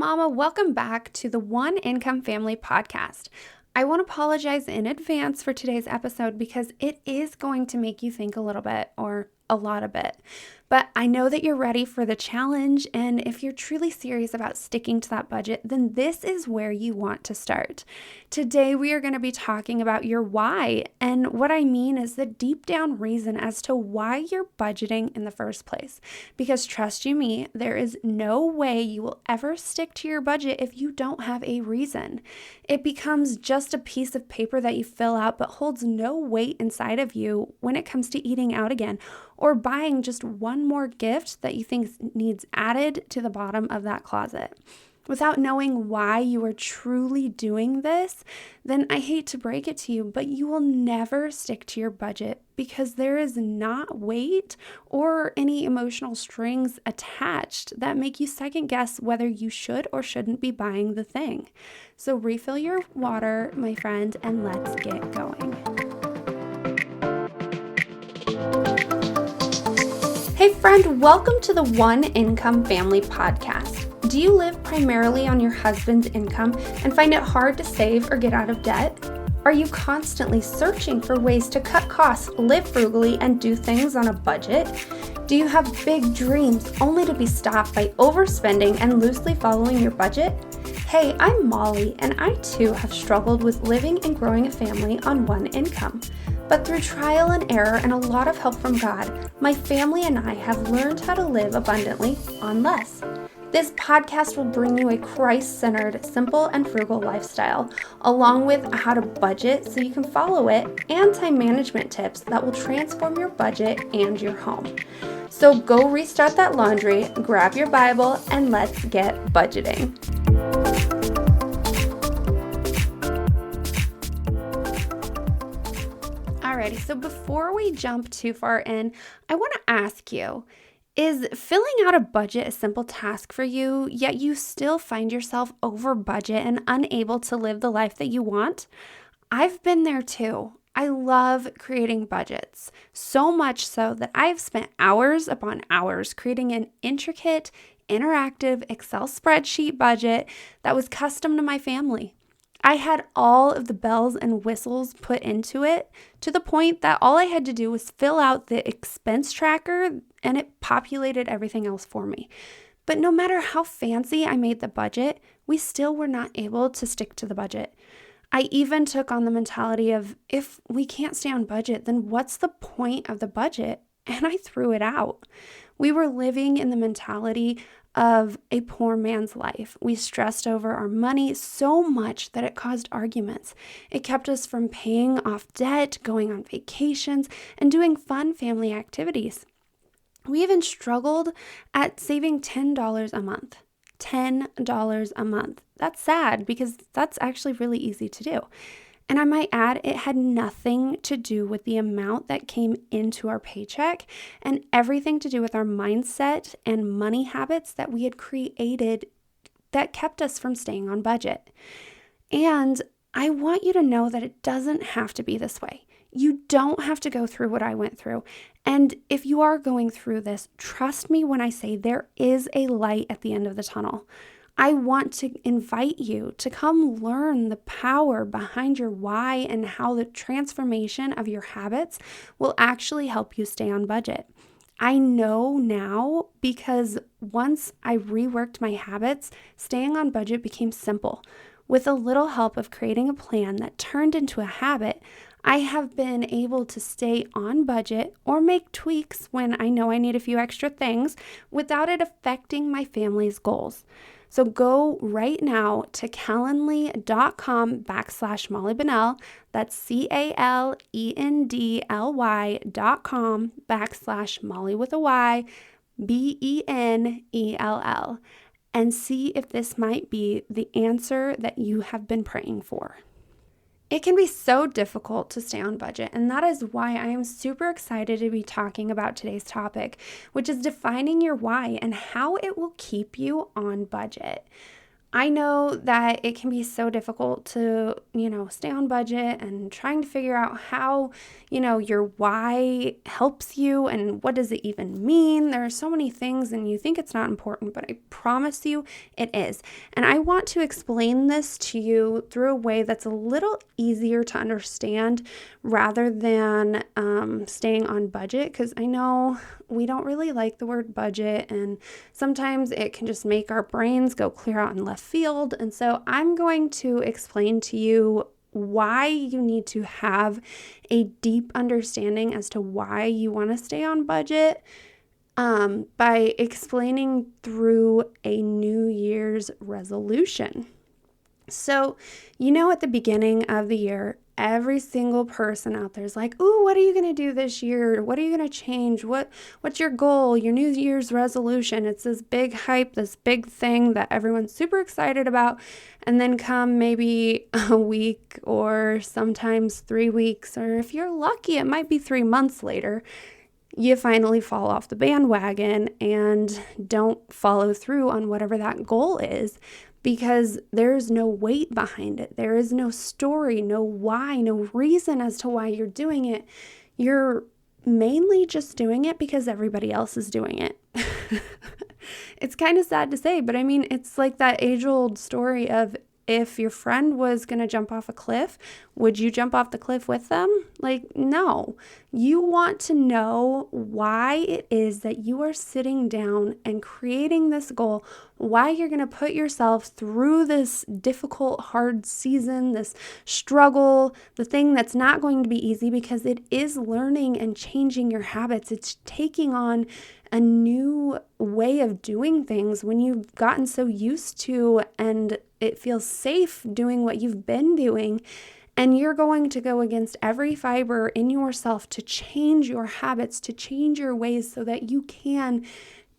Mama. Welcome back to the One Income Family Podcast. I want to apologize in advance for today's episode because it is going to make you think a little bit or a lot of it. But I know that you're ready for the challenge, and if you're truly serious about sticking to that budget, then this is where you want to start. Today, we are going to be talking about your why, and what I mean is the deep down reason as to why you're budgeting in the first place. Because trust you me, there is no way you will ever stick to your budget if you don't have a reason. It becomes just a piece of paper that you fill out but holds no weight inside of you when it comes to eating out again, or buying just one more gift that you think needs added to the bottom of that closet. Without knowing why you are truly doing this, then I hate to break it to you, but you will never stick to your budget because there is not weight or any emotional strings attached that make you second guess whether you should or shouldn't be buying the thing. So refill your water, my friend, and let's get going. Hey friend, welcome to the One Income Family Podcast. Do you live primarily on your husband's income and find it hard to save or get out of debt? Are you constantly searching for ways to cut costs, live frugally, and do things on a budget? Do you have big dreams only to be stopped by overspending and loosely following your budget? Hey, I'm Molly, and I too have struggled with living and growing a family on one income. But through trial and error and a lot of help from God, my family and I have learned how to live abundantly on less. This podcast will bring you a Christ-centered, simple, and frugal lifestyle, along with how to budget so you can follow it, and time management tips that will transform your budget and your home. So go restart that laundry, grab your Bible, and let's get budgeting. Alrighty, so before we jump too far in, I want to ask you, is filling out a budget a simple task for you, yet you still find yourself over budget and unable to live the life that you want? I've been there too. I love creating budgets, so much so that I've spent hours upon hours creating an intricate, interactive Excel spreadsheet budget that was custom to my family. I had all of the bells and whistles put into it to the point that all I had to do was fill out the expense tracker and it populated everything else for me. But no matter how fancy I made the budget, we still were not able to stick to the budget. I even took on the mentality of, if we can't stay on budget, then what's the point of the budget? And I threw it out. We were living in the mentality of a poor man's life. We stressed over our money so much that it caused arguments. It kept us from paying off debt, going on vacations, and doing fun family activities. We even struggled at saving $10 a month. $10 a month. That's sad because that's actually really easy to do. And I might add, it had nothing to do with the amount that came into our paycheck and everything to do with our mindset and money habits that we had created that kept us from staying on budget. And I want you to know that it doesn't have to be this way. You don't have to go through what I went through. And if you are going through this, trust me when I say there is a light at the end of the tunnel. I want to invite you to come learn the power behind your why and how the transformation of your habits will actually help you stay on budget. I know now because once I reworked my habits, staying on budget became simple. With a little help of creating a plan that turned into a habit, I have been able to stay on budget or make tweaks when I know I need a few extra things without it affecting my family's goals. So go right now to calendly.com/Molly Bunnell. That's calendly.com/Molly with a Y, Bennell, and see if this might be the answer that you have been praying for. It can be so difficult to stay on budget, and that is why I am super excited to be talking about today's topic, which is defining your why and how it will keep you on budget. I know that it can be so difficult to, stay on budget and trying to figure out how, your why helps you and what does it even mean. There are so many things and you think it's not important, but I promise you it is. And I want to explain this to you through a way that's a little easier to understand rather than staying on budget, because I know we don't really like the word budget and sometimes it can just make our brains go clear out in left field. And so I'm going to explain to you why you need to have a deep understanding as to why you want to stay on budget by explaining through a New Year's resolution. So, at the beginning of the year, every single person out there is like, ooh, what are you going to do this year? What are you going to change? What's your goal? Your New Year's resolution? It's this big hype, this big thing that everyone's super excited about. And then come maybe a week or sometimes 3 weeks, or if you're lucky, it might be 3 months later, you finally fall off the bandwagon and don't follow through on whatever that goal is, because there's no weight behind it. There is no story, no why, no reason as to why you're doing it. You're mainly just doing it because everybody else is doing it. It's kind of sad to say, but I mean, it's like that age-old story of, if your friend was going to jump off a cliff, would you jump off the cliff with them? Like, no. You want to know why it is that you are sitting down and creating this goal, why you're going to put yourself through this difficult, hard season, this struggle, the thing that's not going to be easy, because it is learning and changing your habits. It's taking on a new way of doing things when you've gotten so used to and it feels safe doing what you've been doing. And you're going to go against every fiber in yourself to change your habits, to change your ways so that you can,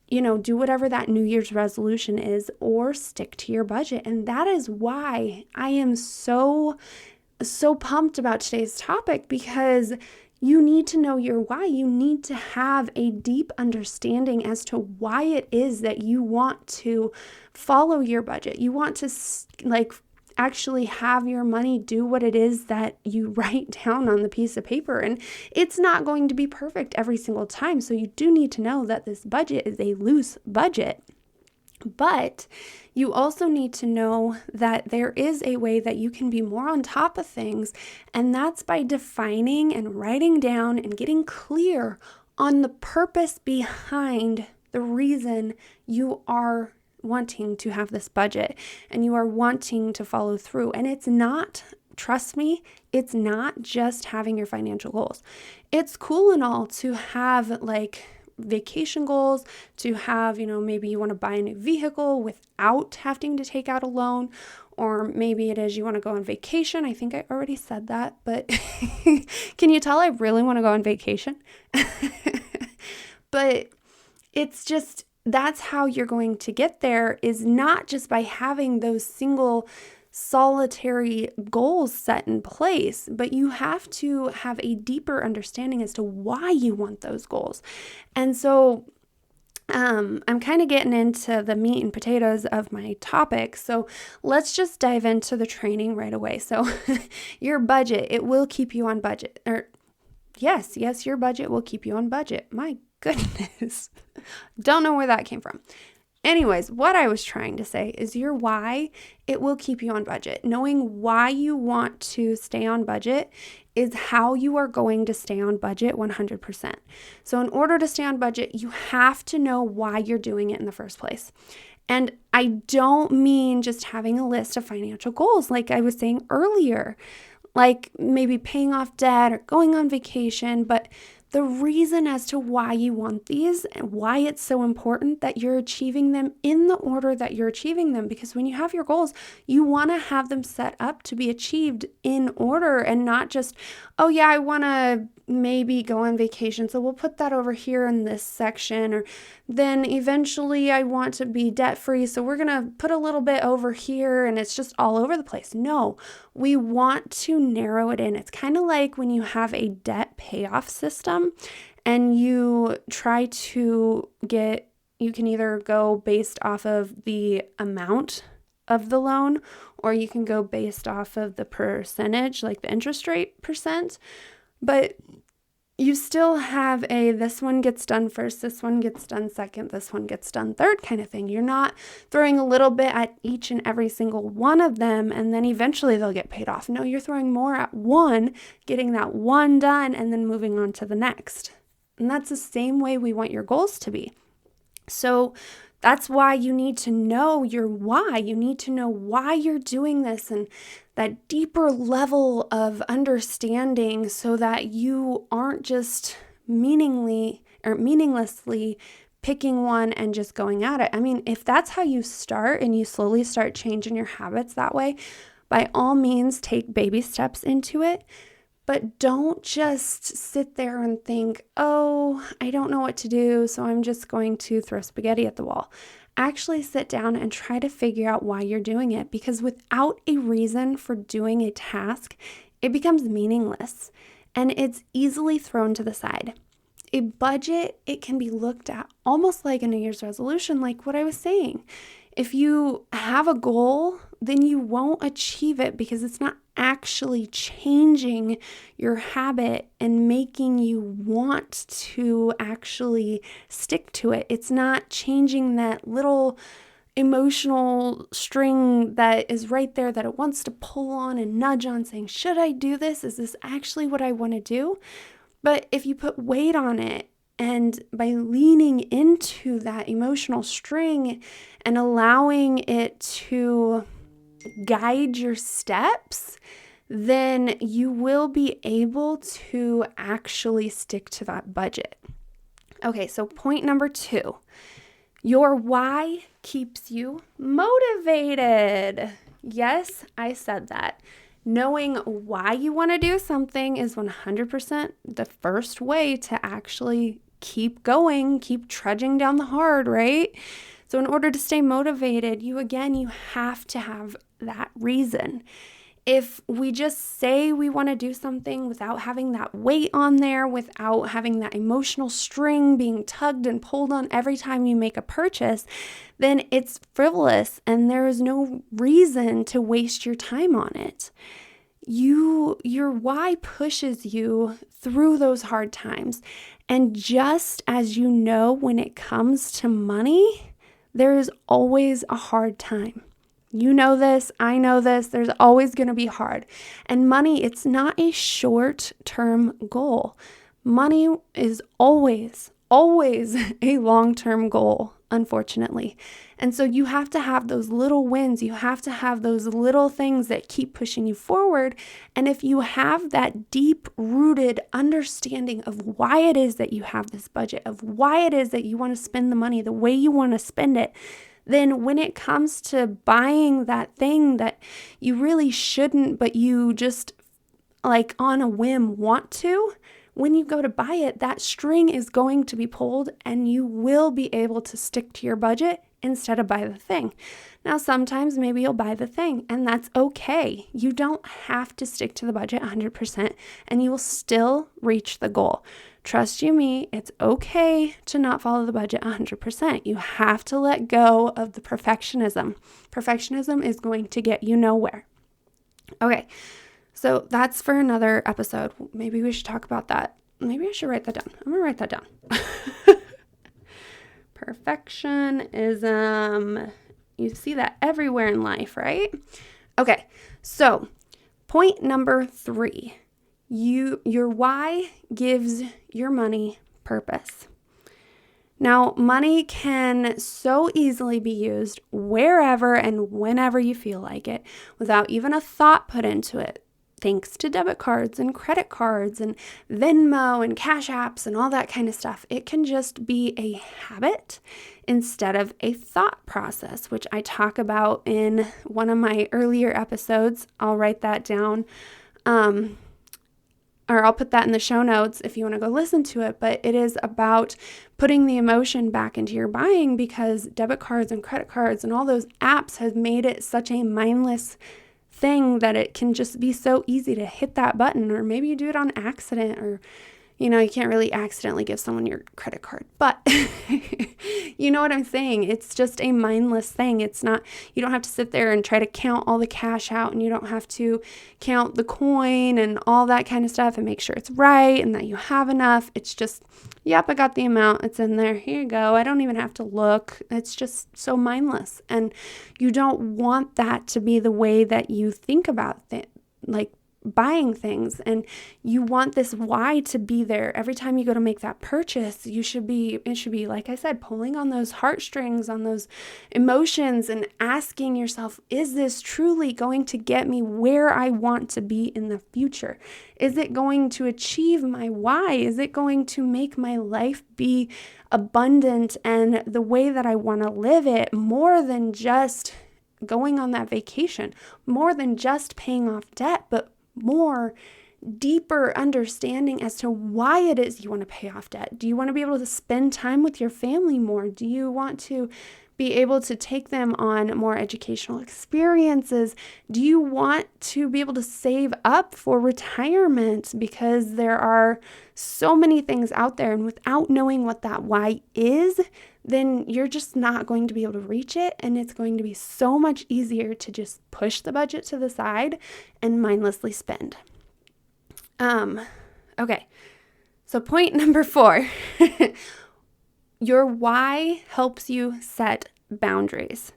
do whatever that New Year's resolution is or stick to your budget. And that is why I am so pumped about today's topic, because you need to know your why. You need to have a deep understanding as to why it is that you want to follow your budget. You want to actually have your money do what it is that you write down on the piece of paper. And it's not going to be perfect every single time. So you do need to know that this budget is a loose budget. But you also need to know that there is a way that you can be more on top of things, and that's by defining and writing down and getting clear on the purpose behind the reason you are wanting to have this budget and you are wanting to follow through. And it's not, trust me, it's not just having your financial goals. It's cool and all to have vacation goals, to have, maybe you want to buy a new vehicle without having to take out a loan, or maybe it is you want to go on vacation. I think I already said that, but can you tell I really want to go on vacation? But it's just, that's how you're going to get there, is not just by having those single solitary goals set in place, but you have to have a deeper understanding as to why you want those goals. And so I'm kind of getting into the meat and potatoes of my topic. So let's just dive into the training right away. So your budget, it will keep you on budget. Or yes, your budget will keep you on budget. My goodness. Don't know where that came from. Anyways, what I was trying to say is your why, it will keep you on budget. Knowing why you want to stay on budget is how you are going to stay on budget 100%. So in order to stay on budget, you have to know why you're doing it in the first place. And I don't mean just having a list of financial goals like I was saying earlier, like maybe paying off debt or going on vacation, but the reason as to why you want these and why it's so important that you're achieving them in the order that you're achieving them. Because when you have your goals, you want to have them set up to be achieved in order and not just, oh yeah, I want to maybe go on vacation, so we'll put that over here in this section, or then eventually I want to be debt free, so we're going to put a little bit over here, and it's just all over the place. No, we want to narrow it in. It's kind of like when you have a debt payoff system and you try to you can either go based off of the amount of the loan, or you can go based off of the percentage, like the interest rate percent. But you still have this one gets done first, this one gets done second, this one gets done third kind of thing. You're not throwing a little bit at each and every single one of them and then eventually they'll get paid off. No, you're throwing more at one, getting that one done, and then moving on to the next. And that's the same way we want your goals to be. So that's why you need to know your why. You need to know why you're doing this and that deeper level of understanding so that you aren't just meaninglessly picking one and just going at it. I mean, if that's how you start and you slowly start changing your habits that way, by all means, take baby steps into it. But don't just sit there and think, oh, I don't know what to do, so I'm just going to throw spaghetti at the wall. Actually sit down and try to figure out why you're doing it, because without a reason for doing a task, it becomes meaningless and it's easily thrown to the side. A budget, it can be looked at almost like a New Year's resolution, like what I was saying. If you have a goal, then you won't achieve it because it's not actually changing your habit and making you want to actually stick to it. It's not changing that little emotional string that is right there that it wants to pull on and nudge on, saying, should I do this? Is this actually what I want to do? But if you put weight on it, and by leaning into that emotional string and allowing it to guide your steps, then you will be able to actually stick to that budget. Okay, so point number 2, your why keeps you motivated. Yes, I said that. Knowing why you want to do something is 100% the first way to actually keep going, keep trudging down the hard, right? So in order to stay motivated, you have to have that reason. If we just say we want to do something without having that weight on there, without having that emotional string being tugged and pulled on every time you make a purchase, then it's frivolous and there is no reason to waste your time on it. Your why pushes you through those hard times. And just as you know, when it comes to money, there is always a hard time. You know this, I know this, there's always going to be hard. And money, it's not a short-term goal. Money is always a long-term goal, unfortunately. And so you have to have those little wins. You have to have those little things that keep pushing you forward. And if you have that deep-rooted understanding of why it is that you have this budget, of why it is that you want to spend the money the way you want to spend it, then when it comes to buying that thing that you really shouldn't, but you just like on a whim want to, when you go to buy it, that string is going to be pulled and you will be able to stick to your budget instead of buy the thing. Now, sometimes maybe you'll buy the thing and that's okay. You don't have to stick to the budget 100% and you will still reach the goal. Trust you me, it's okay to not follow the budget 100%. You have to let go of the perfectionism. Perfectionism is going to get you nowhere. Okay, so that's for another episode. Maybe we should talk about that. Maybe I should write that down. I'm going to write that down. Perfectionism. You see that everywhere in life, right? Okay, so point number 3. Your why gives your money purpose. Now, money can so easily be used wherever and whenever you feel like it without even a thought put into it. Thanks to debit cards and credit cards and Venmo and Cash Apps and all that kind of stuff. It can just be a habit instead of a thought process, which I talk about in one of my earlier episodes. I'll write that down. Or I'll put that in the show notes if you want to go listen to it, but it is about putting the emotion back into your buying because debit cards and credit cards and all those apps have made it such a mindless thing that it can just be so easy to hit that button, or maybe you do it on accident, or You can't really accidentally give someone your credit card, but you know what I'm saying? It's just a mindless thing. It's not, you don't have to sit there and try to count all the cash out, and you don't have to count the coin and all that kind of stuff and make sure it's right and that you have enough. It's just, yep, I got the amount. It's in there. Here you go. I don't even have to look. It's just so mindless. And you don't want that to be the way that you think about like buying things, and you want this why to be there every time you go to make that purchase. It should be, like I said, pulling on those heartstrings, on those emotions, and asking yourself, is this truly going to get me where I want to be in the future? Is it going to achieve my why? Is it going to make my life be abundant and the way that I want to live it, more than just going on that vacation, more than just paying off debt, but more deeper understanding as to why it is you want to pay off debt? Do you want to be able to spend time with your family more? Do you want to be able to take them on more educational experiences? Do you want to be able to save up for retirement? Because there are so many things out there, and without knowing what that why is, then you're just not going to be able to reach it, and it's going to be so much easier to just push the budget to the side and mindlessly spend. Okay, so point number 4, your why helps you set boundaries.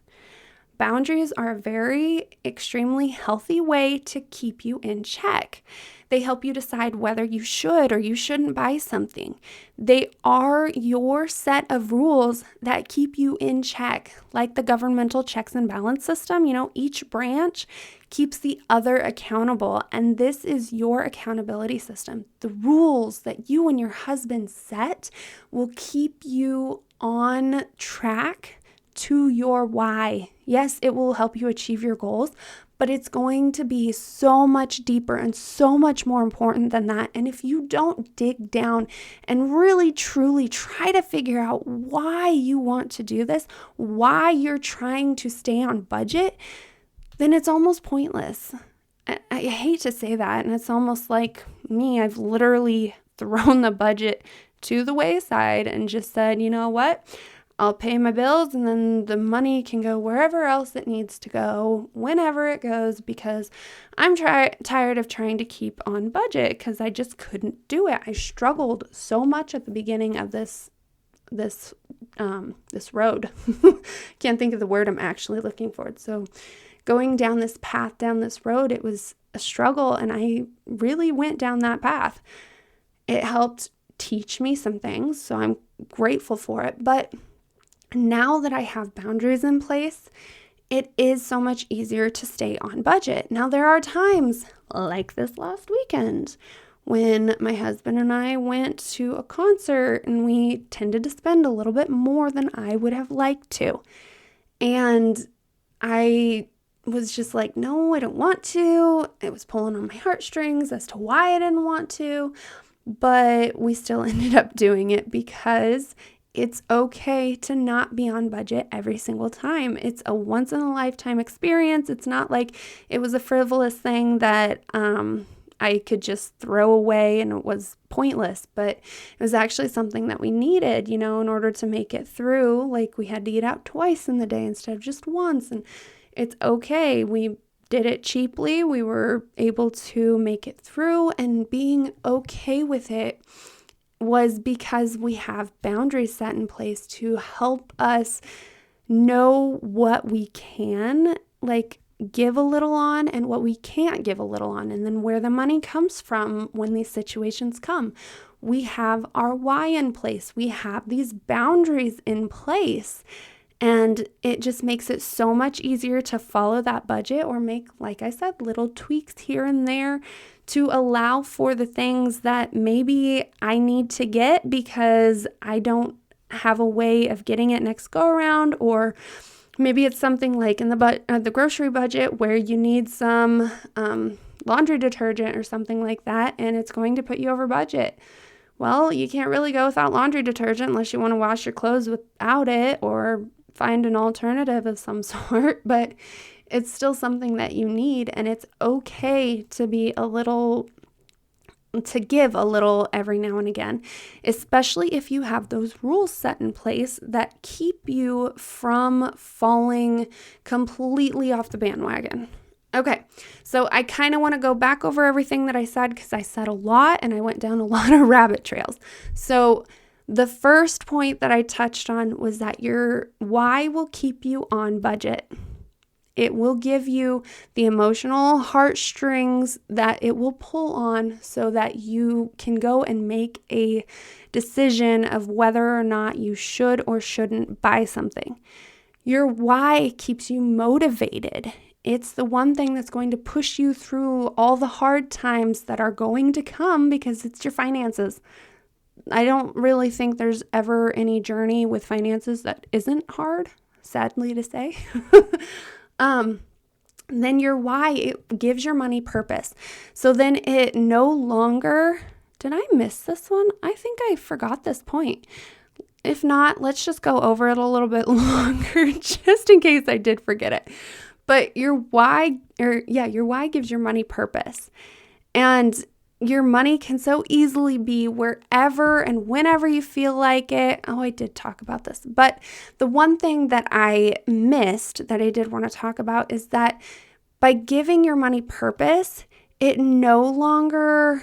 Boundaries are a very extremely healthy way to keep you in check. They help you decide whether you should or you shouldn't buy something. They are your set of rules that keep you in check, like the governmental checks and balance system. Each branch keeps the other accountable, and this is your accountability system. The rules that you and your husband set will keep you on track to your why. Yes, it will help you achieve your goals, but it's going to be so much deeper and so much more important than that. And if you don't dig down and really truly try to figure out why you want to do this, why you're trying to stay on budget, then it's almost pointless. I hate to say that, and it's almost like me. I've literally thrown the budget to the wayside and just said, you know what? I'll pay my bills, and then the money can go wherever else it needs to go, whenever it goes, because I'm tired of trying to keep on budget, because I just couldn't do it. I struggled so much at the beginning of this road. Can't think of the word I'm actually looking for. So going down this path, down this road, it was a struggle, and I really went down that path. It helped teach me some things, so I'm grateful for it. But now that I have boundaries in place, it is so much easier to stay on budget. Now, there are times, like this last weekend, when my husband and I went to a concert, and we tended to spend a little bit more than I would have liked to. And I was just like, no, I don't want to. It was pulling on my heartstrings as to why I didn't want to. But we still ended up doing it, because it's okay to not be on budget every single time. It's a once in a lifetime experience. It's not like it was a frivolous thing that I could just throw away and it was pointless, but it was actually something that we needed, in order to make it through. Like, we had to eat out twice in the day instead of just once, and it's okay. We did it cheaply. We were able to make it through, and being okay with it was because we have boundaries set in place to help us know what we can, give a little on, and what we can't give a little on, and then where the money comes from when these situations come. We have our why in place. We have these boundaries in place, and it just makes it so much easier to follow that budget, or make, like I said, little tweaks here and there to allow for the things that maybe I need to get because I don't have a way of getting it next go around. Or maybe it's something like in the grocery budget where you need some laundry detergent or something like that, and it's going to put you over budget. Well, you can't really go without laundry detergent unless you want to wash your clothes without it, or find an alternative of some sort, but it's still something that you need, and it's okay to be a little to give a little every now and again, especially if you have those rules set in place that keep you from falling completely off the bandwagon. Okay, so I kind of want to go back over everything that I said because I said a lot and I went down a lot of rabbit trails. So the first point that I touched on was that your why will keep you on budget. It will give you the emotional heartstrings that it will pull on so that you can go and make a decision of whether or not you should or shouldn't buy something. Your why keeps you motivated. It's the one thing that's going to push you through all the hard times that are going to come because it's your finances. I don't really think there's ever any journey with finances that isn't hard, sadly to say. Then your why, it gives your money purpose. So then it no longer, did I miss this one? I think I forgot this point. If not, let's just go over it a little bit longer just in case I did forget it. But your why gives your money purpose. And your money can so easily be wherever and whenever you feel like it. Oh, I did talk about this. But the one thing that I missed that I did want to talk about is that by giving your money purpose, it no longer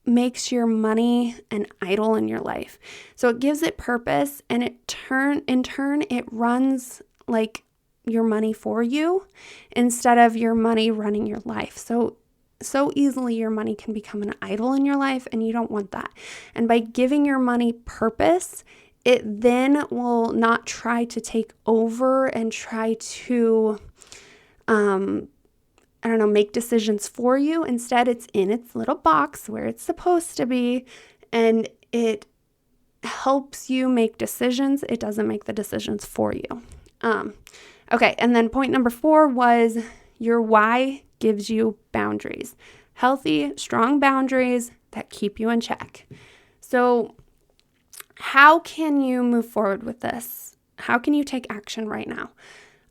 makes your money an idol in your life. So it gives it purpose, and in turn, it runs like your money for you instead of your money running your life. So easily your money can become an idol in your life, and you don't want that. And by giving your money purpose, it then will not try to take over and try to, make decisions for you. Instead, it's in its little box where it's supposed to be, and it helps you make decisions. It doesn't make the decisions for you. Okay, and then point number 4 was your why gives you boundaries. Healthy, strong boundaries that keep you in check. So how can you move forward with this? How can you take action right now?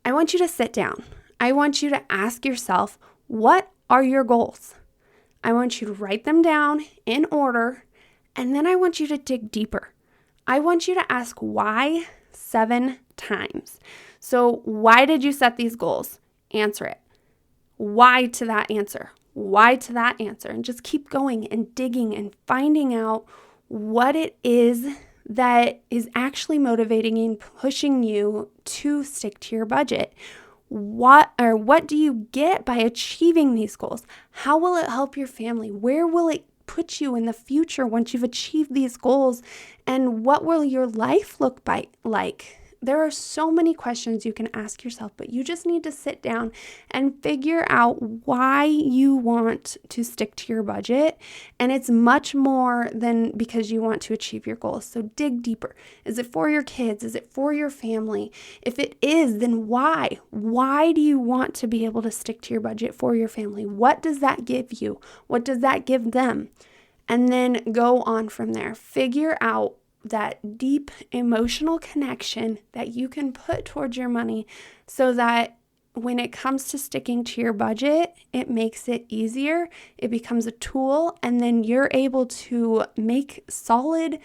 I want you to sit down. I want you to ask yourself, what are your goals? I want you to write them down in order, and then I want you to dig deeper. I want you to ask why 7 times. So why did you set these goals? Answer it. Why to that answer? Why to that answer? And just keep going and digging and finding out what it is that is actually motivating and pushing you to stick to your budget. What do you get by achieving these goals? How will it help your family? Where will it put you in the future once you've achieved these goals? And what will your life look like? There are so many questions you can ask yourself, but you just need to sit down and figure out why you want to stick to your budget. And it's much more than because you want to achieve your goals. So dig deeper. Is it for your kids? Is it for your family? If it is, then why? Why do you want to be able to stick to your budget for your family? What does that give you? What does that give them? And then go on from there. Figure out that deep emotional connection that you can put towards your money so that when it comes to sticking to your budget, it makes it easier. It becomes a tool, and then you're able to make solid,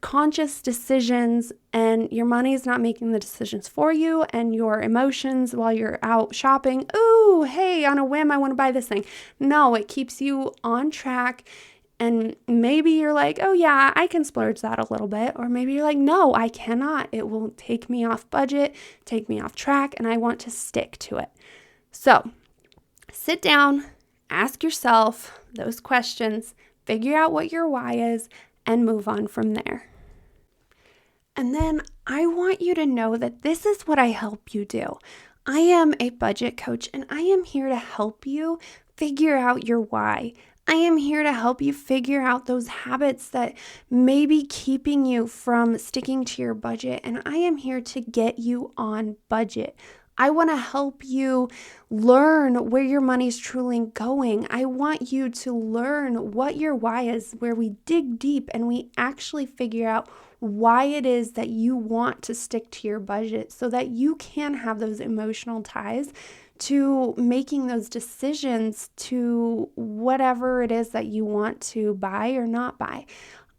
conscious decisions, and your money is not making the decisions for you, and your emotions while you're out shopping, ooh, hey, on a whim, I want to buy this thing. No, it keeps you on track. And maybe you're like, oh yeah, I can splurge that a little bit. Or maybe you're like, no, I cannot. It will take me off budget, take me off track, and I want to stick to it. So sit down, ask yourself those questions, figure out what your why is, and move on from there. And then I want you to know that this is what I help you do. I am a budget coach, and I am here to help you figure out your why. I am here to help you figure out those habits that may be keeping you from sticking to your budget, and I am here to get you on budget. I want to help you learn where your money's truly going. I want you to learn what your why is, where we dig deep and we actually figure out why it is that you want to stick to your budget so that you can have those emotional ties to making those decisions to whatever it is that you want to buy or not buy.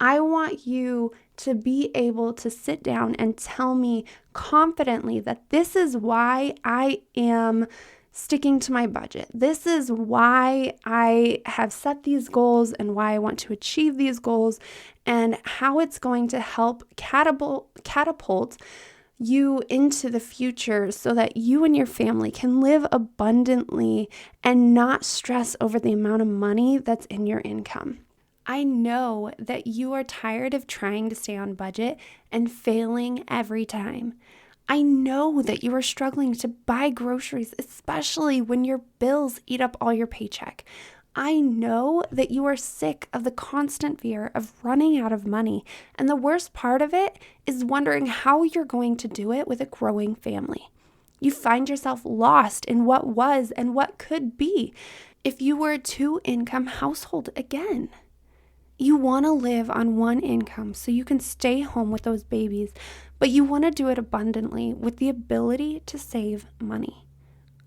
I want you to be able to sit down and tell me confidently that this is why I am sticking to my budget. This is why I have set these goals and why I want to achieve these goals, and how it's going to help catapult you into the future so that you and your family can live abundantly and not stress over the amount of money that's in your income. I know that you are tired of trying to stay on budget and failing every time. I know that you are struggling to buy groceries, especially when your bills eat up all your paycheck. I know that you are sick of the constant fear of running out of money, and the worst part of it is wondering how you're going to do it with a growing family. You find yourself lost in what was and what could be if you were a two-income household again. You want to live on one income so you can stay home with those babies, but you want to do it abundantly with the ability to save money.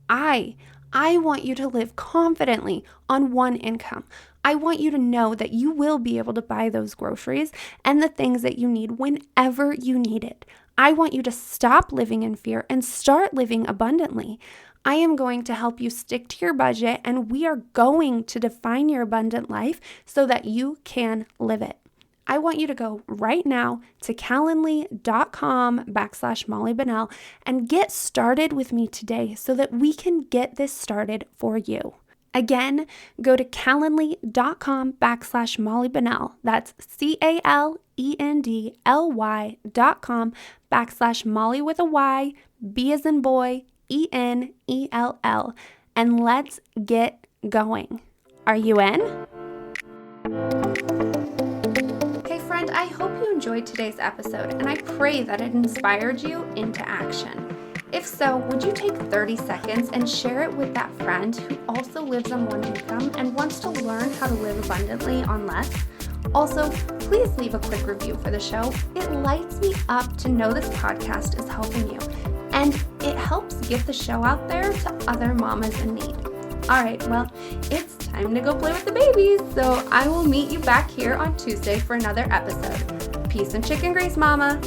I want you to live confidently on one income. I want you to know that you will be able to buy those groceries and the things that you need whenever you need it. I want you to stop living in fear and start living abundantly. I am going to help you stick to your budget, and we are going to define your abundant life so that you can live it. I want you to go right now to calendly.com/Molly Bunnell and get started with me today so that we can get this started for you. Again, go to calendly.com/Molly Bunnell. That's calendly.com/Molly with a Y, B as in boy, ENELL, and let's get going. Are you in? Hey friend, I hope you enjoyed today's episode, and I pray that it inspired you into action. If so, would you take 30 seconds and share it with that friend who also lives on one income and wants to learn how to live abundantly on less? Also, please leave a quick review for the show. It lights me up to know this podcast is helping you, and it helps get the show out there to other mamas in need. All right, well, it's time to go play with the babies, so I will meet you back here on Tuesday for another episode. Peace and chicken grease, mama.